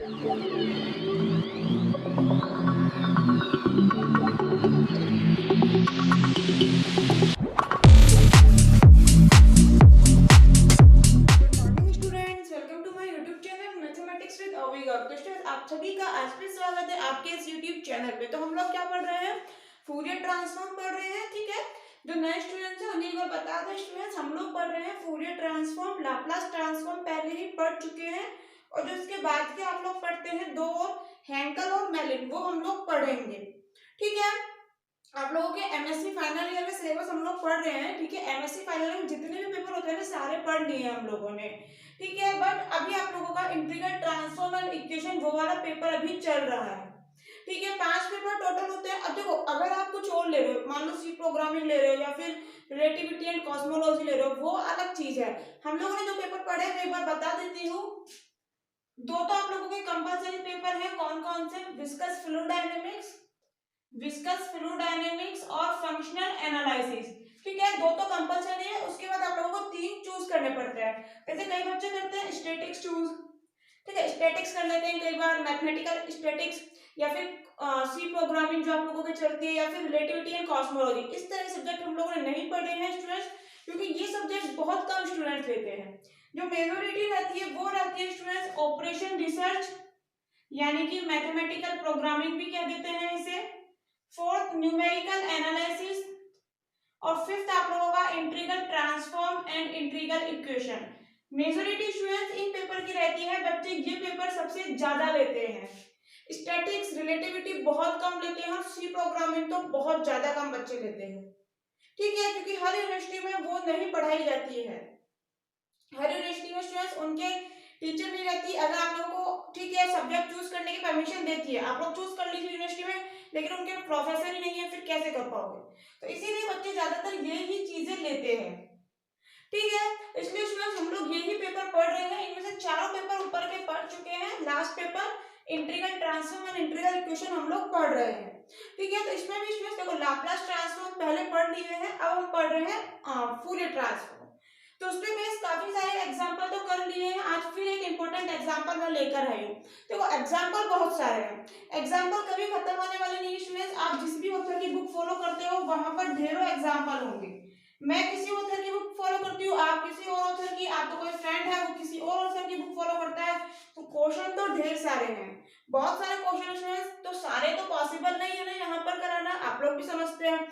Students, welcome to my YouTube channel mathematics with Aviga. तो students, आप सभी का आज फिर स्वागत है आपके इस यूट्यूब चैनल पे। तो हम लोग क्या पढ़ रहे हैं? फूरियर ट्रांसफॉर्म पढ़ रहे हैं। ठीक है, जो नए स्टूडेंट्स हैं उन्हीं को बता दें स्टूडेंट्स, हम लोग पढ़ रहे हैं फूरियर ट्रांसफॉर्म, लाप्लास ट्रांसफॉर्म पहले ही पढ़ चुके हैं। और जो इसके बाद के आप लोग पढ़ते हैं दो और, हैंकल और मेलिन, वो हम लोग पढ़ेंगे। ठीक है, आप लोगों के एमएससी फाइनल ईयर में सिलेबस हम लोग पढ़ रहे हैं। ठीक है, एमएससी फाइनल ईयर में जितने भी पेपर होते हैं ना सारे पढ़ लिए हैं हम लोगों ने। ठीक है, बट अभी आप लोगों का इंटीग्रल ट्रांसफॉर्म एंड इक्वेशन वो वाला पेपर अभी चल रहा है। ठीक है, 5 पेपर टोटल होते हैं। अब देखो, अगर आप कुछ और ले रहे हो, मान लो सी प्रोग्रामिंग ले रहे हो या फिर रिलेटिविटी एंड कॉस्मोलॉजी ले रहे हो, वो अलग चीज है। हम लोगों ने जो पेपर पढ़े मैं एक बार बता देती हूँ। दो तो आप लोगों के कंपलसरी पेपर है, कौन कौन से? विस्कस फ्लूइड डायनेमिक्स और फंक्शनल एनालिसिस। ठीक है, दो तो कंपलसरी है। उसके बाद आप लोगों को 3 चूज करने पड़ते हैं। जैसे कई बच्चे करते हैं स्टैटिक्स चूज। ठीक है, स्टैटिक्स कर लेते हैं कई बार, मैथमेटिकल स्टैटिक्स, या फिर सी प्रोग्रामिंग जो आप लोगों की चलती है, या फिर रिलेटिविटी एंड कॉस्मोलॉजी। इस तरह के सब्जेक्ट हम लोगों ने नहीं पढ़े हैं स्टूडेंट्स, क्योंकि ये सब्जेक्ट बहुत कम स्टूडेंट्स लेते हैं। जो मेजोरिटी रहती है वो रहती है स्टूडेंट्स ऑपरेशन रिसर्च, यानी कि मैथमेटिकल प्रोग्रामिंग भी कह देते हैं इसे। फोर्थ न्यूमेरिकल एनालिसिस, और फिफ्थ आप लोगों का integral transform and integral equation. Majority students in paper की रहती है। बच्चे ये पेपर सबसे ज्यादा लेते हैं। स्टैटिक्स रिलेटिविटी बहुत कम लेते हैं, और सी प्रोग्रामिंग तो बहुत ज्यादा कम बच्चे लेते हैं। ठीक है, क्योंकि हर यूनिवर्सिटी में वो नहीं पढ़ाई जाती है। हर यूनिवर्सिटी में स्टूडेंट्स उनके टीचर नहीं रहती। अगर आप लोगों को ठीक है सब्जेक्ट चूज करने की परमिशन देती है, आप लोग चूज कर लीजिए यूनिवर्सिटी में, लेकिन उनके प्रोफेसर ही नहीं है, फिर कैसे कर पाओगे? तो इसीलिए बच्चे ज्यादातर यही चीजें लेते हैं। ठीक है, इसलिए स्टूडेंट्स हम लोग यही पेपर पढ़ रहे हैं। इनमें से चारों पेपर ऊपर के पढ़ चुके हैं। Last paper integral transform and integral equation हम लोग पढ़ रहे हैं। ठीक है, तो इसमें भी स्टूडेंट्स देखो, लाप्लास ट्रांसफॉर्म पहले पढ़ लिए हैं, अब हम पढ़ रहे हैं फूरियर ट्रांसफॉर्म। तो उसमें मैं काफी सारे एग्जांपल तो कर लिए हैं। आज फिर एक इंपॉर्टेंट एग्जांपल मैं लेकर आई हूँ। देखो, एग्जांपल बहुत सारे हैं, एग्जांपल कभी खत्म होने वाले नहीं स्टूडेंट्स। आप जिस भी ऑथर की बुक फॉलो करते हो वहां पर ढेरों एग्जांपल होंगे। मैं किसी ऑथर की बुक फॉलो करती हूँ, आप किसी और ऑथर की, आपका कोई फ्रेंड है वो किसी और ऑथर की बुक फॉलो करता है, तो क्वेश्चन तो ढेर सारे हैं, बहुत सारे क्वेश्चन हैं। तो सारे तो पॉसिबल नहीं है ना यहाँ पर कराना, आप लोग भी समझते हैं।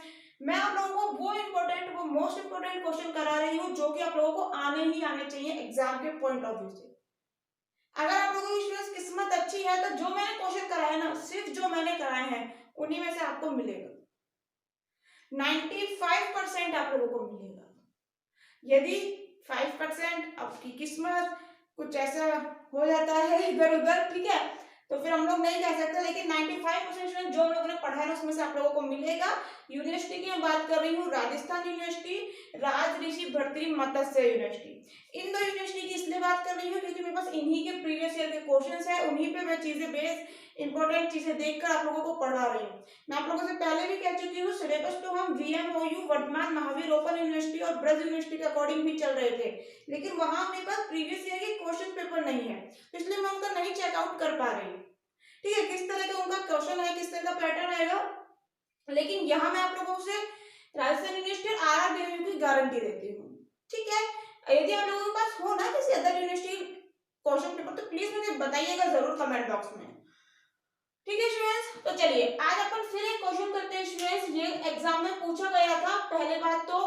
मैं आप लोगों को वो मोस्ट इंपोर्टेंट क्वेश्चन करा रही हूँ जो कि आप लोगों को आने ही आने चाहिए एग्जाम के पॉइंट ऑफ व्यू से। अगर आप लोगों की स्टूडेंट्स किस्मत अच्छी है तो जो मैंने क्वेश्चन कराए ना, सिर्फ जो मैंने कराए हैं उन्हीं में से आपको मिलेगा 95% आप लोगों को मिलेगा। यदि 5% आपकी किस्मत कुछ ऐसा हो जाता है इधर उधर, ठीक है, तो फिर हम लोग नहीं कह सकते, लेकिन 95% जो हम लोगों ने पढ़ा है ना उसमें से आप लोगों को मिलेगा। यूनिवर्सिटी की मैं बात कर रही हूँ, राजस्थान यूनिवर्सिटी, राज ऋषि भर्तृहरि मत्स्य यूनिवर्सिटी। इन दो यूनिवर्सिटी की इसलिए बात कर रही हूँ क्योंकि मेरे पास इन्हीं के प्रीवियस ईयर के क्वेश्चंस है, उन्हीं पे मैं चीजें बेस इंपॉर्टेंट चीजें देखकर आप लोगों को पढ़ा रही हूँ। मैं आप लोगों से पहले भी कह चुकी हूँ, सिलेबस तो हम VMOU Vardhman Mahaveer open university और ब्रज यूनिवर्सिटी के अकॉर्डिंग भी चल रहे थे, लेकिन वहां मेरे पास प्रीवियस ईयर के क्वेश्चन पेपर नहीं है, इसलिए मैं उनका नहीं चेकआउट कर पा रही हूँ। ठीक है, किस तरह का उनका क्वेश्चन है, किस तरह का पैटर्न आएगा, लेकिन यहाँ मैं आप लोगों से राजस्थान यूनिवर्सिटी और आर देने की गारंटी देती हूँ। ठीक है, यदि आप लोगों के पास हो ना किसी अदर यूनिवर्सिटी क्वेश्चन पेपर, तो प्लीज मुझे बताइएगा जरूर कमेंट बॉक्स में। ठीक है स्टूडेंट्स, तो चलिए आज अपन फिर एक क्वेश्चन करते हैं स्टूडेंट्स। ये एग्जाम में पूछा गया था। पहले बात तो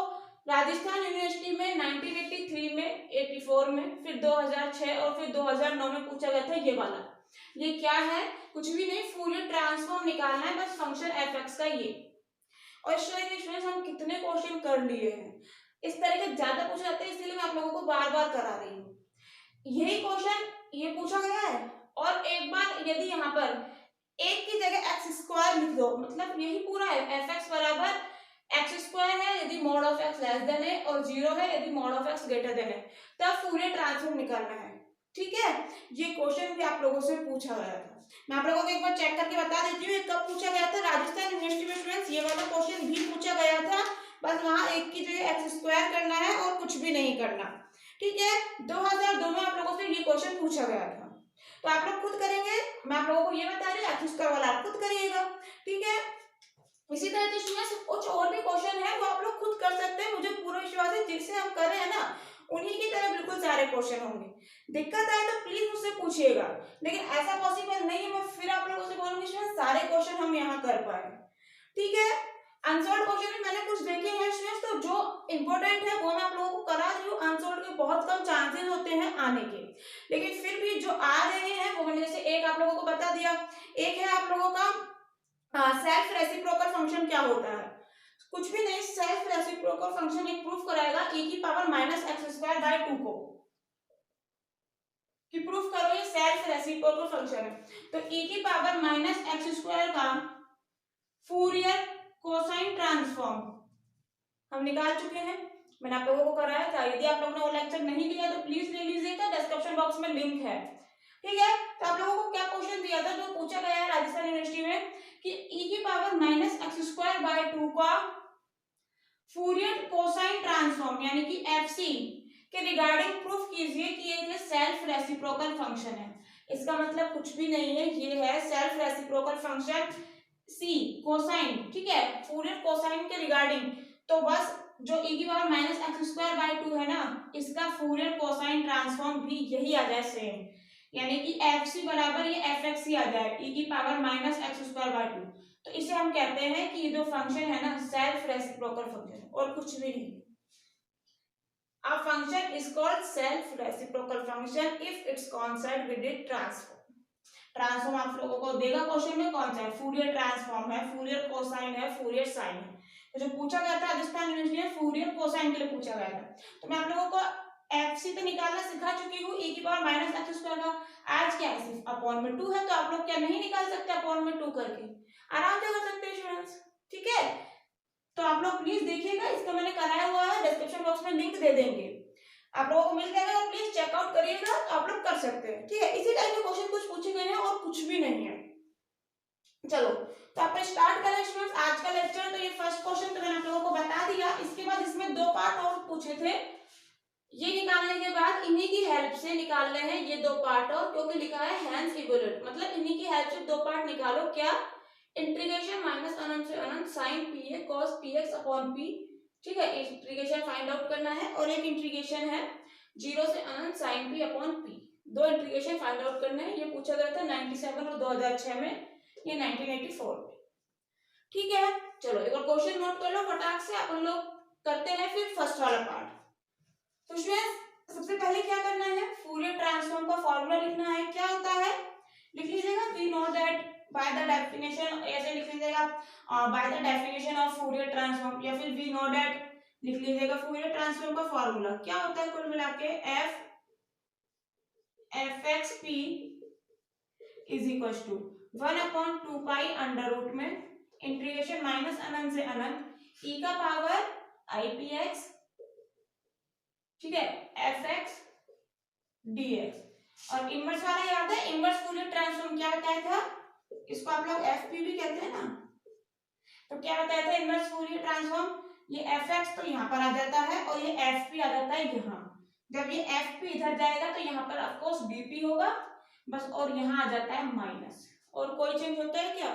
राजस्थान यूनिवर्सिटी में 1983 में, 84 में, फिर 2006 और फिर 2009 में पूछा गया था ये वाला। ये क्या है? कुछ भी नहीं, फूरियर ट्रांसफॉर्म निकालना है बस, फंक्शन एफ(x) का ये। और इस तरह के स्टूडेंट्स हम कितने क्वेश्चन कर लिए हैं, इस तरह के ज्यादा पूछे जाते हैं, इसलिए मैं आप लोगों को बार बार करा रही हूँ। यही क्वेश्चन ये पूछा गया है। और एक बार यदि यहाँ पर एक की जगह एक्स स्क्वायर लिख दो, मतलब यही पूरा है, एफ एक्स बराबर एक्स स्क्वायर है यदि mod of x less then है, और 0 है यदि mod of x greater than है, तब फूरियर ट्रांसफॉर्म निकालना है। ठीक है, ये क्वेश्चन भी आप लोगों से पूछा गया था। मैं आप लोगों को एक बार चेक करके बता देती हूँ कब पूछा गया था। राजस्थान यूनिवर्सिटी में स्टूडेंट्स ये वाला क्वेश्चन भी पूछा गया था, बस वहां एक की जगह एक्स स्क्वायर करना है और कुछ भी नहीं करना। ठीक है, 2002 में आप लोगों से ये क्वेश्चन पूछा गया था। तो आप लोग खुद करेंगे मैं आप लोगों को ये बता रही हूँ, एक्स स्क्वायर वाला आप खुद करिएगा, ठीक है। इसी तरह से इसमें कुछ और भी क्वेश्चन है वो आप लोग खुद कर सकते हैं, मुझे पूरा विश्वास है जिससे हम कर रहे हैं ना उन्हीं की तरह बिल्कुल सारे क्वेश्चन होंगे। दिक्कत आए तो प्लीज मुझसे पूछिएगा, लेकिन ऐसा पॉसिबल नहीं है मैं फिर आप लोगों से बोलूंगी इसमें सारे क्वेश्चन हम यहाँ कर पाए, ठीक है। अनसॉल्व क्वेश्चन में मैंने कुछ देखे हैं स्टूडेंट्स, तो जो इंपॉर्टेंट है वो मैं आप लोगों को करा रही हूँ। अनसॉल्व के बहुत कम चांसेस होते हैं आने के, लेकिन फिर भी जो आ रहे हैं वो मैंने जैसे एक आप लोगों को बता दिया। एक है आप लोगों का सेल्फ रेसिप्रोकल फंक्शन क्या होता है, कुछ भी नहीं, सेल्फ रेसिप्रोकल फंक्शन एक प्रूफ कराएगा e की power minus x square by 2 को, कि प्रूफ करो ये सेल्फ रेसिप्रोकल फंक्शन है। तो e की पावर माइनस एक्स स्क्वायर का फूरियर कोसाइन ट्रांसफॉर्म हम निकाल चुके हैं, मैंने आप लोगों को कराया था। यदि आप लोगों ने वो लेक्चर नहीं लिया तो प्लीज ले लीजिएगा, डिस्क्रिप्शन बॉक्स में लिंक है, ठीक है। तो आप लोगों को क्या क्वेश्चन दिया था जो पूछा गया है राजस्थान यूनिवर्सिटी में कि e की power minus x square by 2 का फूरियर कोसाइन ट्रांसफॉर्म यानी कि एफसी के रिगार्डिंग प्रूफ कीजिए कि ये सेल्फ रेसिप्रोकल फंक्शन है। इसका मतलब कुछ भी नहीं है, ये है सेल्फ रेसिप्रोकल फंक्शन सी कोसाइन, ठीक है, फूरियर कोसाइन के रिगार्डिंग। तो बस जो e की power minus x square by 2 है ना, इसका फूरियर कोसाइन ट्रांसफॉर्म भी यही आ जाए सेम, यानी कि एफ सी बराबर ये एफ एक्स सी आ जाए e की power minus x square by 2। तो इसे हम कहते हैं कि ये जो फंक्शन है ना सेल्फ रेसिप्रोकल फंक्शन, और कुछ भी नहीं। A function is called self-reciprocal function if its constant with its transform. Transform आप लोगों को देगा क्वेश्चन में कौन सा है, फूरियर ट्रांसफॉर्म है, फूरियर कोसाइन है, फूरियर साइन है। तो जो पूछा गया था राजस्थान यूनिवर्सिटी में फूरियर कोसाइन के लिए पूछा गया था। तो मैं आप लोगों को एफसी तो निकालना सिखा चुकी हूँ, e की पावर माइनस एक्स स्क्वायर का आज क्या है सिर्फ अपॉन में 2 है, तो आप लोग क्या नहीं निकाल सकते अपॉन में 2 करके, आराम से कर सकते हैं स्टूडेंट्स, ठीक है। तो आप लोग प्लीज देखिएगा, इसका मैंने कराया हुआ है, डिस्क्रिप्शन बॉक्स में लिंक दे देंगे, आप लोगों को मिल जाएगा, और प्लीज चेकआउट करिएगा, तो आप लोग कर सकते हैं, ठीक है। इसी टाइप के क्वेश्चन कुछ पूछे गए हैं और कुछ भी नहीं है। चलो तो आप स्टार्ट करें स्टूडेंट्स आज का लेक्चर। तो ये फर्स्ट क्वेश्चन तो मैंने आप लोगों को बता दिया, इसके बाद इसमें 2 पार्ट और पूछे थे, ये निकालने के बाद इन्हीं की हेल्प से निकालने हैं ये 2 पार्ट और, क्योंकि लिखा है हेंस इवैल्यूएट, मतलब इन्हीं की हेल्प से 2 पार्ट निकालो। क्या, इंटीग्रेशन माइनस अनंत से अनंत sin px cos px upon p, ठीक है, इंटीग्रेशन फाइंड आउट करना है, और एक इंटीग्रेशन है 0 से अनंत sin p upon p, 2 integration find out करना है। ये पूछा गया था 97 और 2006 में, ये 1984 में, ठीक है। चलो एक और क्वेश्चन नोट कर लो फटाक से, अपन लोग करते हैं फिर फर्स्ट वाला पार्ट। तो स्टूडेंट्स सबसे पहले क्या करना है, फूरियर ट्रांसफॉर्म का फॉर्मूला लिखना है। क्या होता है, लिख लीजिएगा, we know that by the definition, ऐसे लिख लीजिएगा by the definition of Fourier transform, या फिर वी नो दैट लिख लीजिएगा। फूरियर ट्रांसफॉर्म का फॉर्मूला क्या होता है, कुल मिला के F X P is equal to 1/2 pi under root में इंटीग्रेशन माइनस अनंत से अनंत e का पावर आई पी एक्स, ठीक है, एफ एक्स डी एक्स। और इनवर्स वाला याद है, इनवर्स फूरियर ट्रांसफॉर्म क्या बताया था, इसको आप लोग एफ पी भी कहते हैं ना। तो क्या बताया था इनवर्स फूरियर ट्रांसफॉर्म, ये एफ एक्स तो यहाँ पर आ जाता है और ये एफ पी आ जाता है यहाँ। जब ये एफ पी इधर जाएगा तो यहाँ पर ऑफकोर्स डीपी होगा बस, और यहाँ आ जाता है माइनस, और कोई चेंज होता है क्या,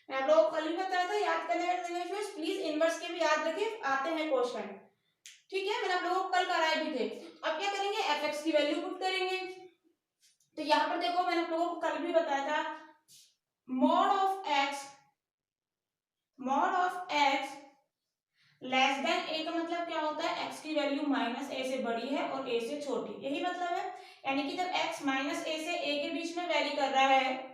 मैं आप लोगों को कल ही बताया था, याद करने का प्लीज इनवर्स के भी याद रखिए, आते हैं क्वेश्चन, ठीक है, मैंने आप लोगों को कल कराए भी थे। अब क्या करेंगे, एफ एक्स की वैल्यू पुट करेंगे। तो यहाँ पर देखो मैंने आप लोगों को कल भी बताया था, mod of x less than a का मतलब क्या होता है, एक्स की वैल्यू माइनस ए से बड़ी है और ए से छोटी, यही मतलब है। यानी कि जब एक्स माइनस ए से ए के बीच में वैरी कर रहा है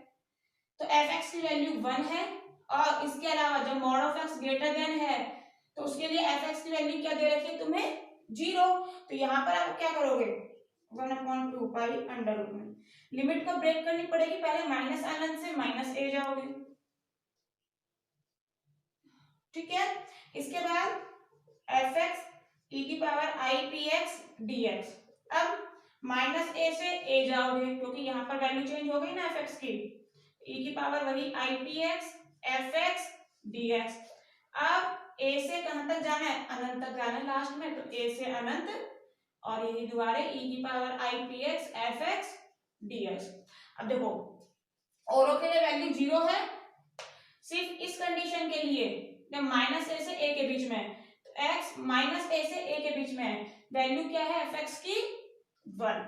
तो एफ एक्स की वैल्यू 1 है, और इसके अलावा जब mod of x greater than है तो उसके लिए एफ एक्स की वैल्यू क्या दे रखी है तुम्हें, 0। तो यहाँ पर आप क्या करोगे, 1/2 पाई अंडर रूट में लिमिट को ब्रेक करनी पड़ेगी, पहले माइनस अनंत से माइनस ए जाओगे, ठीक है। इसके बाद एफ एक्स ई की power I P x D x, अब माइनस ए से ए जाओगे क्योंकि यहाँ पर वैल्यू चेंज हो गई ना एफ एक्स की, ई की पावर वही आई P x F X D x. अब ए से कहां तक जाना है, अनंत तक जाना है लास्ट में, तो ए से अनंत और यही दोबारा ई की power I P x F X D x. अब देखो औरों के लिए वैल्यू 0 है, सिर्फ इस कंडीशन के लिए जब माइनस ए से ए के बीच में है, तो x माइनस ए से ए के बीच में है, वैल्यू क्या है एफ एक्स की 1,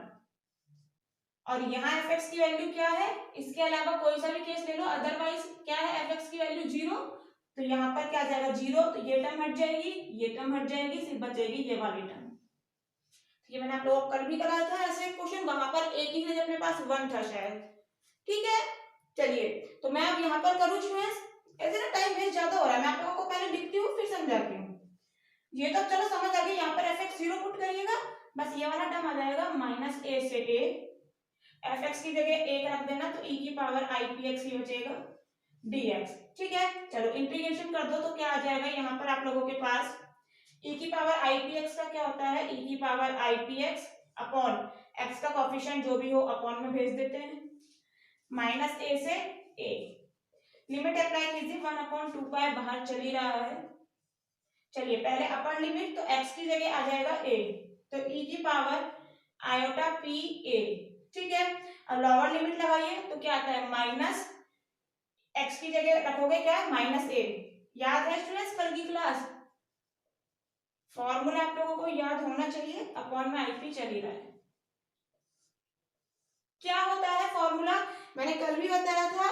और यहाँ एफ एक्स की वैल्यू क्या है, इसके अलावा कोई सा भी केस ले लो, अदरवाइज क्या है एफ एक्स की वैल्यू 0, तो यहाँ पर क्या आ जाएगा 0, तो ये टर्म हट जाएगी, ये टर्म हट जाएगी, सिर्फ बचेगी ये वाली टर्म। ये मैंने आप लोगों को कल भी कराया था ऐसे क्वेश्चन, वहां पर एक ही अपने पास 1 था शायद, ठीक है। चलिए तो मैं अब यहाँ पर करूँ स्टूडेंट्स, ऐसे ना टाइम वेस्ट ज्यादा हो रहा है, मैं आप लोगों को पहले लिखती हूँ फिर समझाती हूँ। ये तो चलो समझ आ गई, यहाँ पर एफ एक्स 0 पुट करिएगा, बस ये वाला टर्म आ जाएगा माइनस ए से ए, एफ एक्स की जगह 1 रख देना, तो ई की पावर आई पी एक्स ही बचेगा dx, ठीक है। चलो इंटीग्रेशन कर दो तो क्या आ जाएगा यहाँ पर आप लोगों के पास, e की पावर आई पी एक्स का क्या होता है, e की power I P x upon x का कोफिशिएंट जो भी हो अपॉन में भेज देते हैं, माइनस a से a, लिमिट अप्लाई कीजिए 1/2 पाई, बाहर चल ही रहा है। चलिए पहले अपर लिमिट, तो x की जगह आ जाएगा a, तो e की पावर आयोटा पी ए, ठीक है। अब लोअर लिमिट लगाइए तो क्या आता है माइनस, x की जगह रखोगे क्या माइनस a, याद है स्टूडेंट्स कल की क्लास, फॉर्मूला आप लोगों को याद होना चाहिए, अपॉन में आईपी चल ही रहा है। क्या होता है फॉर्मूला, मैंने कल भी बताया था,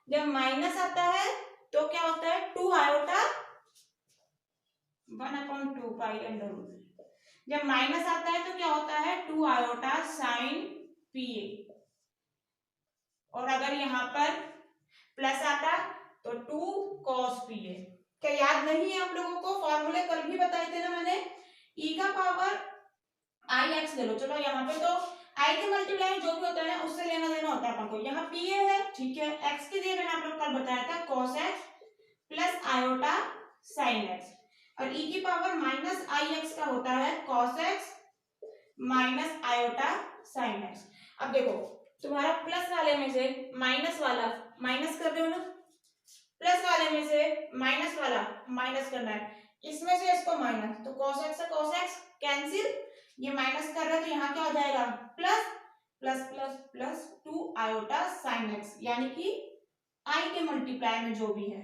जब माइनस आता है तो क्या होता है 2 आयोटा 1/2 पाई अंडर रूट, जब माइनस आता है तो क्या होता है 2 आयोटा साइन पी ए, और अगर यहाँ पर प्लस आता तो 2 कॉस पी ए। क्या याद नहीं है आप लोगों को, फॉर्मूले कल भी बताए थे ना मैंने, e का पावर आई एक्स ले लो, चलो यहाँ पे तो आई के मल्टीप्लाई जो भी होता है उससे लेना देना होता है अपन को, यहाँ पी ए है, ठीक है। x की जगह मैंने आप लोग कल बताया था cos x plus iota sine x, और e की पावर माइनस आई एक्स का होता है cos x minus iota sine x। अब देखो तुम्हारा प्लस वाले में से माइनस वाला माइनस कर रहे हो ना, प्लस वाले में से माइनस वाला माइनस करना है, इसमें से इसको माइनस, तो cos x से cos x कैंसिल, ये माइनस कर रहे हैं तो यहाँ क्या हो जाएगा plus plus plus plus 2 iota sine x, यानी कि i के मल्टीप्लाई में जो भी है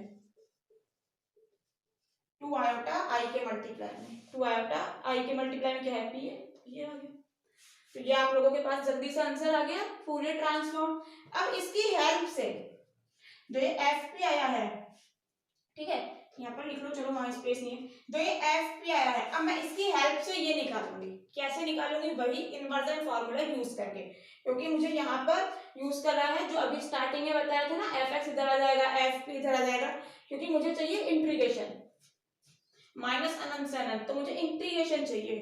2 आयोटा i के मल्टीप्लाई में, 2 आयोटा i के मल्टीप्लाई में क्या है p है, ये आ गया। तो ये आप लोगों के पास जल्दी से आंसर आ गया फूरियर ट्रांसफॉर्म। अब इसकी हेल्प से जो ये एफ पी आया है, ठीक है, यहाँ पर लिख लो, चलो वहां स्पेस नहीं है, जो ये एफ पी आया है, अब मैं इसकी हेल्प से ये निकालूंगी, कैसे निकालूंगी, वही इन्वर्जन फॉर्मूला यूज करके, क्योंकि मुझे यहाँ पर यूज कर रहा है जो अभी स्टार्टिंग में बताया था ना, एफ एक्स इधर आ जाएगा, एफ पी इधर आ जाएगा, क्योंकि मुझे चाहिए इंटीग्रेशन, माइनस अनंत से अनंत, तो मुझे इंटीग्रेशन चाहिए,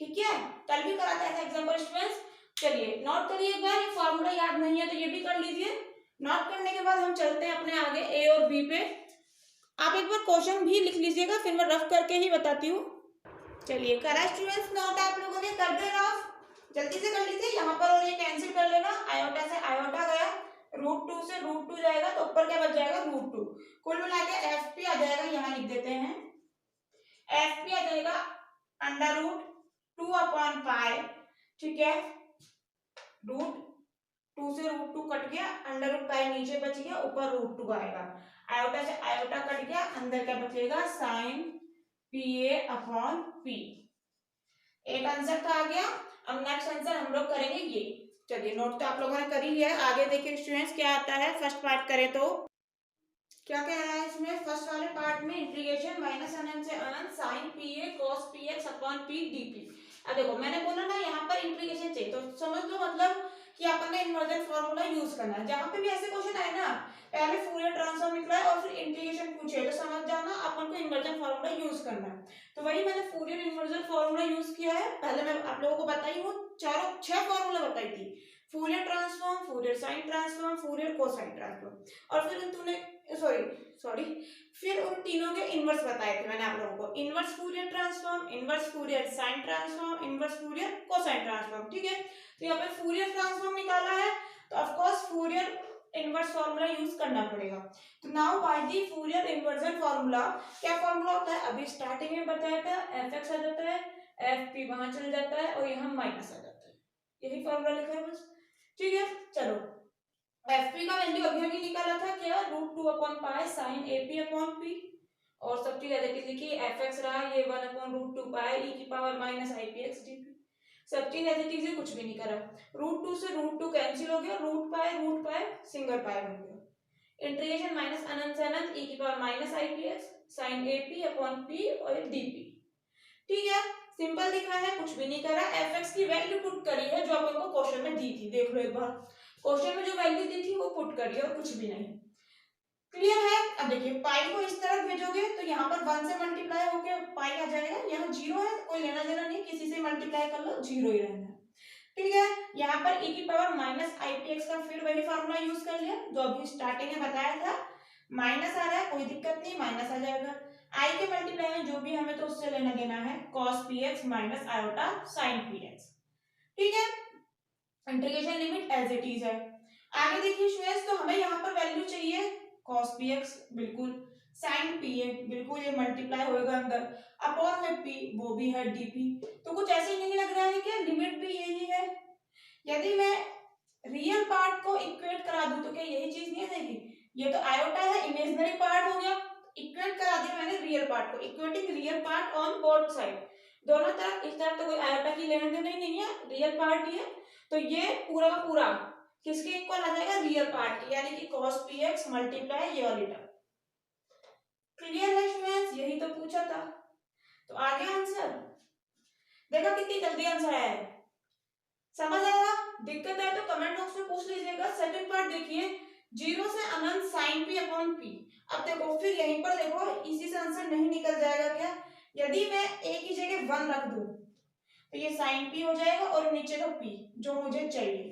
ठीक है। कल भी कराता है एग्जाम्पल स्टूडेंट्स, चलिए नोट करिए एक बार, ये फॉर्मूला याद नहीं है तो ये भी कर लीजिए। नोट करने के बाद हम चलते हैं अपने आगे ए और बी पे, आप एक बार क्वेश्चन भी लिख लीजिएगा, फिर मैं रफ करके ही बताती हूँ। चलिए करा स्टूडेंट्स नोट आप लोगों ने, कर दे रफ, जल्दी से कर लीजिए, यहाँ पर और ये कैंसिल कर लेना, आयोटा से आयोटा गया, √2 से √2 जाएगा तो ऊपर क्या बच जाएगा √2, कुल मिला के एफ पी आ जाएगा, यहाँ लिख देते हैं एफ पी आ जाएगा √2/पाई, ठीक है, √2 से √2 कट गया, √पाई नीचे बच गया, ऊपर √2 आएगा, आयोटा से आयोटा कट गया, अंदर क्या बचेगा sine P A upon P. एक आंसर तो आ गया। अब नेक्स्ट आंसर हम लोग करेंगे ये, चलिए नोट तो आप लोगों ने कर ही लिया है, आगे देखिए स्टूडेंट्स क्या आता है। फर्स्ट पार्ट करें तो क्या कह रहा है इसमें, फर्स्ट वाले पार्ट में इंटीग्रेशन माइनस अनंत से अनंत sine P a cos p x upon p d p. अब देखो मैंने बोला ना यहाँ पर इंटीग्रेशन चाहिए, तो समझ लो मतलब कि अपन ने इन्वर्जन फॉर्मूला यूज करना है, जहां पे भी ऐसे क्वेश्चन आए ना, पहले फूरियर ट्रांसफॉर्म निकला है और फिर इंटीग्रेशन पूछे, तो समझ जाना अपन को इन्वर्जन फॉर्मूला यूज करना है। तो वही मैंने फूरियर इन्वर्जन फॉर्मूला यूज किया है, पहले मैं आप लोगों को बताई हूँ, 6 फॉर्मूला बताई थी, Fourier transform, Fourier sign transform, Fourier cosine transform, और फिर तूने सॉरी फिर उन तीनों के इनवर्स बताए थे मैंने आप लोगों को, inverse Fourier transform, inverse Fourier sign transform, inverse Fourier cosine transform, ठीक है। तो यहाँ पे फूरियर ट्रांसफॉर्म निकाला है तो of course Fourier inverse formula use करना पड़ेगा। तो now by the Fourier inversion formula, क्या फार्मूला होता है, अभी स्टार्टिंग में बताया था, एफ एक्स आ जाता है, एफ पी वहां चल जाता है और यहाँ माइनस आ जाता है, यही फार्मूला लिखा है बस, ठीक है। चलो एफ पी का वैल्यू अभी अभी निकाला था क्या, √2/π sin AP/P, और सब चीज एज इट इज लिखी, एफ एक्स रहा ये 1/√2π e⁻IPx/dp, सब चीज एज इट इज है, कुछ भी नहीं करा। √2 से √2 कैंसिल हो गया, √π सिंगल पाई बन गया, इंटीग्रेशन माइनस अनंत से अनंत e⁻IPx sin AP/P और dp। ठीक है, सिंपल लिखा है, कुछ भी नहीं करा, एफ एक्स की वैल्यू पुट करी है जो अपन को क्वेश्चन में दी थी, देख लो एक बार, क्वेश्चन में जो वैल्यू दी थी वो पुट करी है और कुछ भी नहीं। क्लियर है। अब देखिए पाई को इस तरफ भेजोगे तो यहाँ पर 1 से मल्टीप्लाई होके पाई आ जाएगा, यहाँ 0 है, कोई लेना देना नहीं, किसी से मल्टीप्लाई कर लो 0 ही रहना है। ठीक है, यहाँ पर e⁻IPx का फिर वही फॉर्मूला यूज कर लिया जो अभी स्टार्टिंग में बताया था, माइनस आ रहा है कोई दिक्कत नहीं, माइनस आ जाएगा, आई के मल्टीप्लाई में जो भी हमें तो उससे लेना देना है cos px माइनस आयोटा sin px। ठीक है, integration limit as it is है। आगे देखिए स्टूडेंट्स, तो हमें यहाँ पर वैल्यू चाहिए cos px, बिल्कुल, sin px बिल्कुल, ये मल्टीप्लाई होएगा अंदर, अपॉन में p वो भी है dp, तो कुछ ऐसे ही नहीं लग रहा है क्या, लिमिट भी यही है। यदि मैं रियल पार्ट को इक्वेट करा दूं तो क्या यही चीज नहीं आएगी, ये तो आयोटा है, इमेजिनरी पार्ट हो गया, इक्वेट करा दिया मैंने रियल पार्ट को, equating real part on both side, दोनों तरफ, इस तरफ तो कोई आयोटा की लेने देने नहीं है, रियल पार्ट ही है, तो ये पूरा का पूरा किसके इक्वल आ जाएगा, रियल पार्ट की, यानी कि cos px मल्टीप्लाई ये वाली टर्म। क्लियर है स्टूडेंट्स, यही तो पूछा था, तो आगे आंसर देखा कितनी जल्दी आंसर आया है, समझ आया, दिक्कत है तो कमेंट बॉक्स में पूछ लीजिएगा। सेकंड पार्ट देखिए, 0 से अनंत sin p/p, अब देखो फिर यहीं पर देखो इसी से आंसर नहीं निकल जाएगा क्या, यदि मैं a की जगह 1 रख दूं तो ये sin p हो जाएगा और नीचे तो p जो मुझे चाहिए,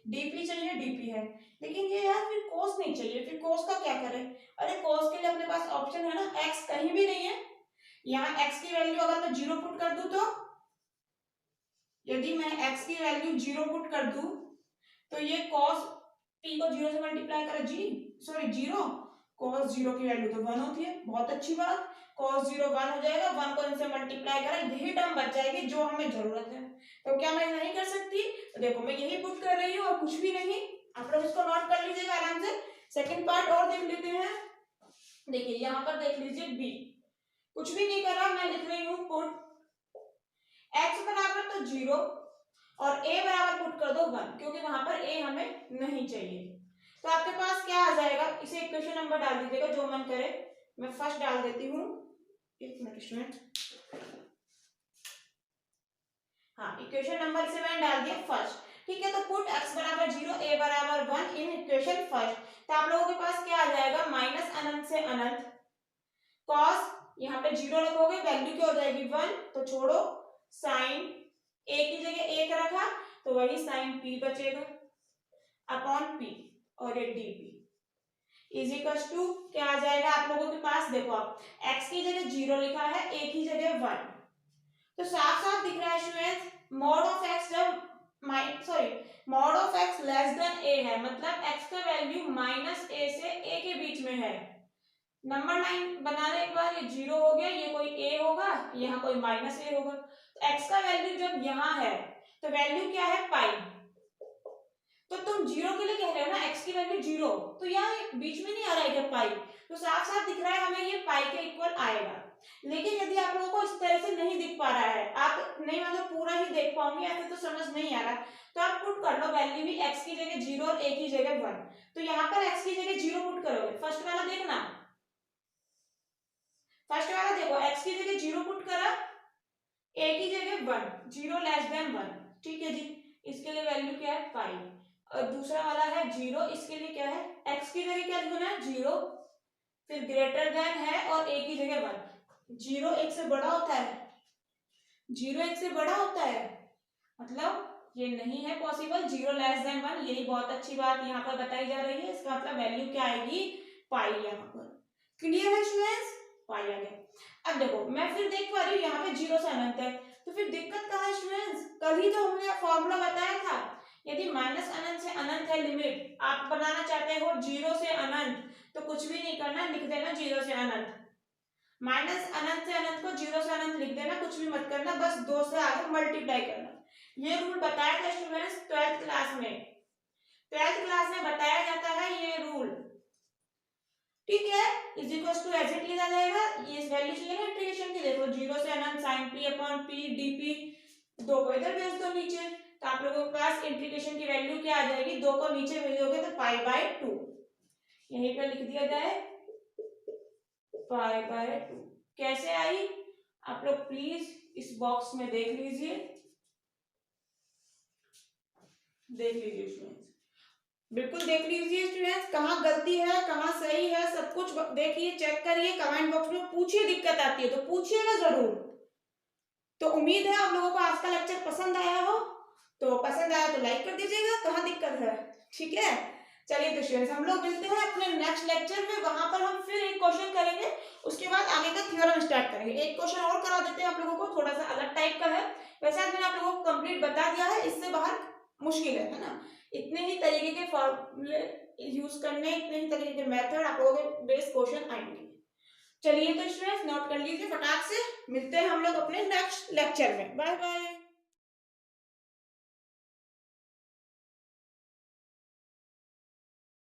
dp चाहिए, dp है, लेकिन ये यार फिर cos नहीं चाहिए, फिर cos का क्या करें, अरे cos के लिए अपने पास ऑप्शन है ना, x कहीं भी नहीं है, यहाँ x की वैल्यू अगर मैं 0 पुट कर दूं तो, यदि मैं x की वैल्यू 0 पुट कर दूं तो ये cos p को 0 से मल्टीप्लाई करा सॉरी 0, cos 0 की वैल्यू तो 1 होती है, बहुत अच्छी बात, cos 0 1 हो जाएगा, 1 को इनसे मल्टीप्लाई करा, यही टर्म बच जाएगी जो हमें जरूरत है, तो क्या मैं नहीं कर सकती, तो देखो मैं यही पुट कर रही हूँ और कुछ भी नहीं, आप लोग इसको नोट कर लीजिएगा आराम से। सेकंड पार्ट और देख लेते हैं, देखिए यहाँ पर देख लीजिए b, कुछ भी नहीं करा, मैं लिख रही हूँ पुट x बराबर तो 0 और a बराबर पुट कर दो 1, क्योंकि वहां पर a हमें नहीं चाहिए, तो आपके पास क्या आ जाएगा, इसे इक्वेशन नंबर डाल दीजिएगा जो मन करे, मैं फर्स्ट डाल देती हूँ, एक मिनट स्टूडेंट, हाँ इक्वेशन नंबर से मैंने डाल दिया फर्स्ट। ठीक है, तो पुट x बराबर 0 a बराबर 1 इन इक्वेशन फर्स्ट, तो आप लोगों के पास क्या आ जाएगा, माइनस अनंत से अनंत cos, यहाँ पे 0 रखोगे वैल्यू क्या हो जाएगी 1, तो छोड़ो, साइन a की जगह 1 रखा तो वही साइन p बचेगा अपॉन p और ये dp इज इक्वल्स टू क्या आ जाएगा आप लोगों के पास, देखो आप x की जगह 0 लिखा है, a की जगह 1, तो साफ साफ दिख रहा है स्टूडेंट्स, मॉड ऑफ x जब mod of x less than a है, मतलब x का वैल्यू माइनस a से a के बीच में है, नंबर लाइन बनाने के बाद ये 0 हो गया, ये कोई a होगा, यहाँ कोई माइनस a होगा, तो x का वैल्यू जब यहाँ है तो वैल्यू क्या है पाई, तो तुम 0 के लिए कह रहे हो ना x की वैल्यू 0, तो यहाँ बीच में नहीं आ रहा है क्या पाई, तो साफ साफ दिख रहा है हमें ये पाई के इक्वल आएगा, लेकिन यदि आप लोगों को इस तरह से नहीं दिख पा रहा है, आप नहीं मतलब पूरा ही देख पाओगे ऐसे तो समझ नहीं आ रहा, तो आप पुट कर लो वैल्यू भी x की जगह 0 और a की जगह 1, तो यहाँ पर x की जगह 0 पुट करोगे, फर्स्ट वाला देखना, फर्स्ट वाला देखो x की जगह 0 पुट करा, a की जगह 1, 0 लेस देन 1, ठीक है जी, इसके लिए वैल्यू क्या है पाई, और दूसरा वाला है 0, इसके लिए क्या है, x की जगह क्या लिखना है 0, फिर ग्रेटर देन है और a की जगह 1, 0 1 से बड़ा होता है, 0 1 से बड़ा होता है, मतलब ये नहीं है पॉसिबल, 0 लेस देन 1, यही बहुत अच्छी बात यहाँ पर बताई जा रही है, इसका मतलब वैल्यू क्या आएगी पाई, यहाँ पर क्लियर है स्टूडेंट्स, पाई आ गया। अब देखो मैं फिर देख पा रही हूँ यहाँ पे 0 से अनंत है, तो फिर दिक्कत कहाँ है स्टूडेंट्स, कल ही तो हमने फॉर्मूला बताया था, यदि माइनस अनंत से अनंत है लिमिट, आप बनाना चाहते हो 0 से अनंत, तो कुछ भी नहीं करना, लिख देना 0 से अनंत, माइनस अनंत से अनंत को 0 से अनंत लिख देना, कुछ भी मत करना, बस 2 से आगे मल्टीप्लाई करना, ये रूल बताया था स्टूडेंट्स 12th क्लास में, 12th क्लास में बताया जाता है ये रूल, ठीक है। Is equal to as it लिखा जाएगा, ये वैल्यू चाहिए ना इंटीग्रेशन की, देखो 0 से अनंत sin p upon p dp, 2 को इधर भेज दो नीचे, तो आप लोगों के पास इंटीग्रेशन की वैल्यू क्या आ जाएगी, 2 को नीचे भेजोगे तो पाई बाय 2, यहीं पर लिख दिया जाए पाई बाय 2। कैसे आई आप लोग प्लीज इस बॉक्स में देख लीजिए, देख लीजिए स्टूडेंट्स, बिल्कुल देख लीजिए स्टूडेंट्स, कहाँ गलती है कहाँ सही है, सब कुछ देखिए, चेक करिए, कमेंट बॉक्स में पूछिए, दिक्कत आती है तो पूछिएगा जरूर। तो उम्मीद है आप लोगों को आज का लेक्चर पसंद आया हो, तो पसंद आया तो लाइक कर दीजिएगा, कहाँ दिक्कत है, ठीक है। चलिए तो स्टूडेंट्स हम लोग मिलते हैं अपने नेक्स्ट लेक्चर में, वहां पर हम फिर एक क्वेश्चन करेंगे, उसके बाद आगे का थ्योरम स्टार्ट करेंगे। एक क्वेश्चन और करा देते हैं आप लोगों को, थोड़ा सा अलग टाइप का है, वैसे आज मैंने आप लोगों को कंप्लीट बता दिया है, इससे बाहर मुश्किल है ना। इतने ही तरीके के फॉर्मूले यूज करने, इतने ही तरीके के मेथड आप लोगों के बेस क्वेश्चन आएंगे। चलिए तो स्टूडेंट्स नोट कर लीजिए फटाक से, मिलते हैं हम लोग अपने नेक्स्ट लेक्चर में, बाय बाय।